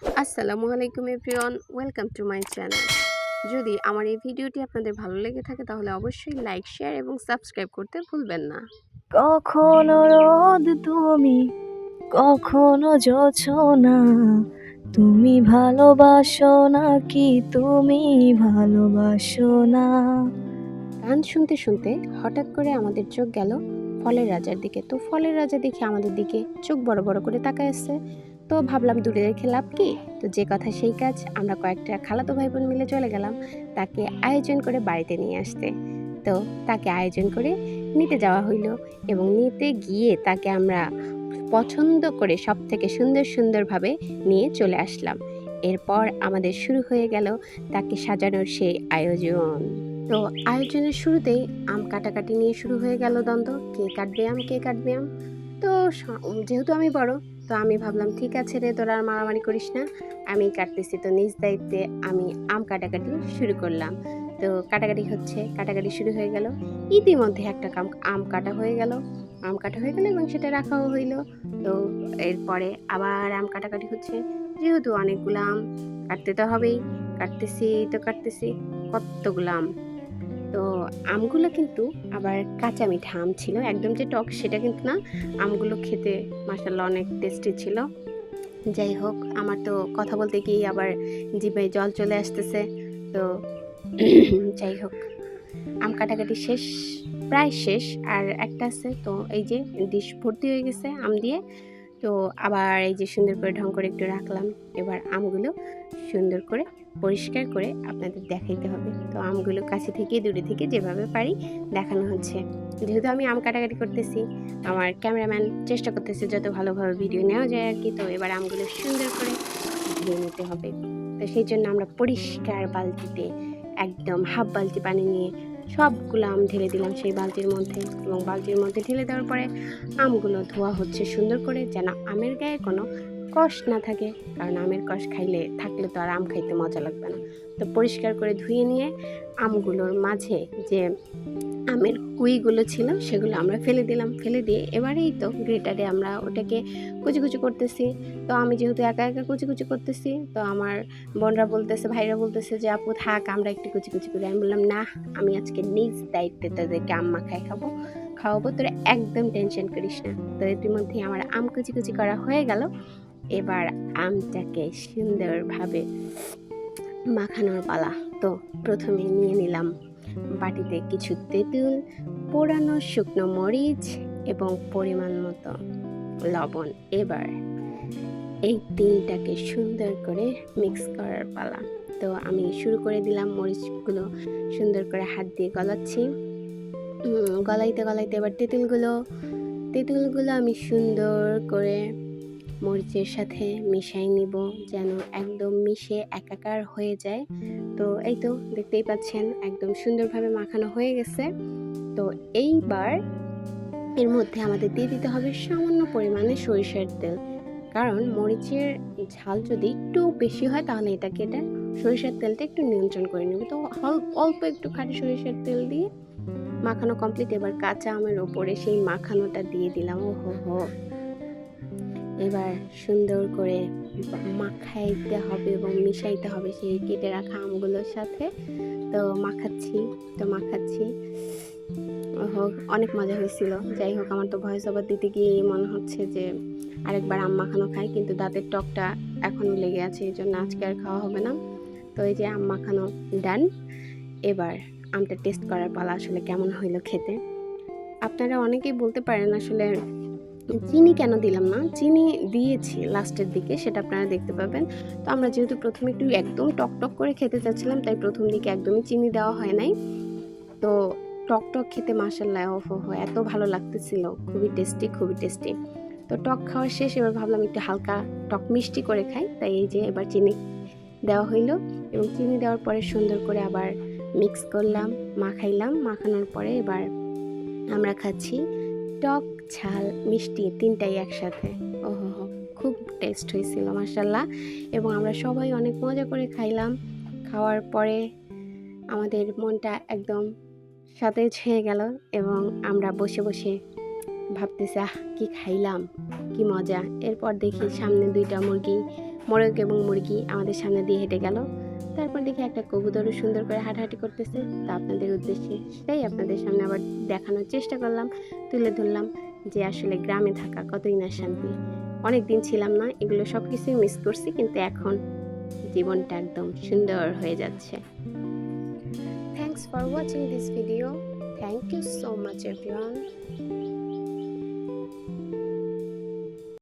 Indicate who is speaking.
Speaker 1: আসসালামু আলাইকুম everyone, welcome to my channel. যদি আমার এই ভিডিওটি আপনাদের ভালো লেগে থাকে তাহলে অবশ্যই লাইক, শেয়ার এবং সাবস্ক্রাইব করতে ভুলবেন না।
Speaker 2: কখনো রোদ তুমি, কখনো জোছনা, তুমি ভালোবাসো নাকি তুমি ভালোবাসো না।
Speaker 1: গান শুনতে শুনতে হঠাৎ করে আমাদের চোখ গেল ফলের রাজার দিকে। তো ফলের রাজা দেখে আমাদের দিকে চোখ বড় বড় করে তাকায় আসছে। তো ভাবলাম দূরে রেখে লাভ কি, তো যে কথা সেই কাজ। আমরা কয়েকটা খালাতো ভাই বোন মিলে চলে গেলাম তাকে আয়োজন করে বাড়িতে নিয়ে আসতে। তো তাকে আয়োজন করে নিতে যাওয়া হইলো এবং নিতে গিয়ে তাকে আমরা পছন্দ করে সব থেকে সুন্দর সুন্দরভাবে নিয়ে চলে আসলাম। এরপর আমাদের শুরু হয়ে গেল তাকে সাজানোর সেই আয়োজন। তো আয়োজনের শুরুতেই আম কাটাকাটি নিয়ে শুরু হয়ে গেল দ্বন্দ্ব, কে কাটবে আম কে কাটবে আম। তো যেহেতু আমি বড়, তো আমি ভাবলাম ঠিক আছে রে, তোরা আর মারামারি করিস না, আমি কাটতেছি। তো নিজ দায়িত্বে আমি আম কাটাকাটি শুরু করলাম। তো কাটাকাটি শুরু হয়ে গেল। ইতিমধ্যে একটা আম কাটা হয়ে গেল, এবং সেটা রাখাও হইলো। তো এরপরে আবার আম কাটাকাটি হচ্ছে। যেহেতু অনেকগুলো আম, কাটতে তো হবেই। কাটতেছি কতগুলো আম। তো আমগুলো কিন্তু আবার কাঁচা মিঠা আম ছিল, একদম যে টক সেটা কিন্তু না। আমগুলো খেতে মাশাআল্লাহ অনেক টেস্টি ছিল। যাই হোক, আমার তো কথা বলতে গিয়ে আবার জিভে জল চলে আসতেছে। তো যাই হোক, আম কাটাকাটি শেষ, প্রায় শেষ। আর একটা আছে, তো এই যে ডিশ ভর্তি হয়ে গেছে আম দিয়ে। তো আবার এই যে সুন্দর করে ঢং করে একটু রাখলাম। এবার আমগুলো সুন্দর করে পরিষ্কার করে আপনাদের দেখাইতে হবে। তো আমগুলো কাছে থেকে দূরে থেকে যেভাবে পারি দেখানো হচ্ছে। যেহেতু আমি আম কাটাকাটি করতেছি, আমার ক্যামেরাম্যান চেষ্টা করতেছে যত ভালোভাবে ভিডিও নেওয়া যায় আর কি। তো এবার আমগুলো সুন্দর করে ধুয়ে নিতে হবে। তো সেই জন্য আমরা পরিষ্কার বালতিতে একদম হাফ বালতি পানি নিয়ে সবগুলো আম ঢেলে দিলাম সেই বালতির মধ্যে, এবং বালতির মধ্যে ঢেলে দেওয়ার পরে আমগুলো ধোয়া হচ্ছে সুন্দর করে, যেন আমের গায়ে কোনো কষ না থাকে। কারণ আমের কষ থাকলে তো আর আম খাইতে মজা লাগবে না। তো পরিষ্কার করে ধুয়ে নিয়ে আমগুলোর মাঝে যে আমের কুইগুলো ছিল সেগুলো আমরা ফেলে দিয়ে এবারেই তো গ্রেটারে আমরা ওটাকে কুচি কুচি করতেছি। তো আমি যেহেতু একা একা কুচি কুচি করতেছি, তো আমার বোনরা বলতেছে, ভাইরা বলতেছে যে আপু থাক, আমরা একটু কুচি কুচি করি। আমি বললাম না, আমি আজকে নিজ দায়িত্বে তাদেরকে আম মাখায় খাওয়াবো, তোরা একদম টেনশন করিস না। তো ইতিমধ্যেই আমার আম কুচি কুচি করা হয়ে গেল। এবার আমটাকে সুন্দরভাবে মাখানোর পালা। তো প্রথমে নিয়ে নিলাম বাটিতে কিছু তেঁতুল, পোড়ানো শুকনো মরিচ এবং পরিমাণ মতো লবণ। এবার এই তিনটাকে সুন্দর করে মিক্স করার পালা। তো আমি শুরু করে দিলাম, মরিচগুলো সুন্দর করে হাত দিয়ে গলাচ্ছি। গলাইতে এবার তেঁতুলগুলো আমি সুন্দর করে মরিচের সাথে মিশাই নিব, যেন একদম মিশে একাকার হয়ে যায়। তো এই তো দেখতেই পাচ্ছেন একদম সুন্দরভাবে মাখানো হয়ে গেছে। তো এইবার এর মধ্যে আমাদের দিয়ে দিতে হবে সামান্য পরিমাণে সরিষার তেল। কারণ মরিচের ঝাল যদি একটু বেশি হয় তাহলে এটা সরিষার তেলটা একটু নিয়ন্ত্রণ করে নেবে। তো অল্প একটু খাঁটি সরিষার তেল দিয়ে মাখানো কমপ্লিট। এবার কাঁচা আমের ওপরে সেই মাখানোটা দিয়ে দিলাম। ওহো, এবার সুন্দর করে মাখাইতে হবে এবং মিশাইতে হবে সেই কেটে রাখা আমগুলোর সাথে। তো মাখাচ্ছি। ওহো, অনেক মজা হয়েছিল। যাই হোক, আমার তো ভয়েস ওভার দিতে গিয়ে মনে হচ্ছে যে আরেকবার আম মাখানো খাই, কিন্তু দাঁতের টকটা এখনও লেগে আছে, এই জন্য আজকে আর খাওয়া হবে না। তো এই যে আম মাখানো ডান। এবার আমটা টেস্ট করার পালা, আসলে কেমন হইলো খেতে। আপনারা অনেকেই বলতে পারেন আসলে চিনি কেন দিলাম না। চিনি দিয়েছি লাস্টের দিকে, সেটা আপনারা দেখতে পাবেন। তো আমরা যেহেতু প্রথমে একটু একদম টক করে খেতে চাচ্ছিলাম, তাই প্রথম দিকে একদমই চিনি দেওয়া হয় নাই। তো টক খেতে মাশাআল্লাহ ওহো এত ভালো লাগতেছিল, খুবই টেস্টি। তো টক খাওয়া শেষ, এবার ভাবলাম একটু হালকা টক মিষ্টি করে খাই। তাই এই যে এবার চিনি দেওয়া হইলো, এবং চিনি দেওয়ার পরে সুন্দর করে আবার মিক্স করলাম, মাখানোর পরে এবার আমরা খাচ্ছি টক, ঝাল, মিষ্টি তিনটাই একসাথে। ওহো, খুব টেস্ট হয়েছিল মাশাআল্লাহ। এবং আমরা সবাই অনেক মজা করে খাইলাম। খাওয়ার পরে আমাদের মনটা একদম সতেজ হয়ে গেল, এবং আমরা বসে ভাবতেছি কি খাইলাম, কি মজা। এরপর দেখি সামনে 2টা মুরগি মোরগ এবং মুরগি আমাদের সামনে দিয়ে হেঁটে গেল। তারপর দেখি একটা কবুতরও সুন্দর করে হাঁটাহাঁটি করতেছে। তো আপনাদের উদ্দেশ্যে সেটাই আপনাদের সামনে আবার দেখানোর চেষ্টা করলাম, তুলে ধরলাম যে আসলে গ্রামে থাকা কতই না শান্তি। অনেক দিন ছিলাম না, এগুলো সব কিছুই মিস করছি, কিন্তু এখন জীবনটা একদম সুন্দর হয়ে যাচ্ছে। Thanks for watching this video. Thank you so much everyone.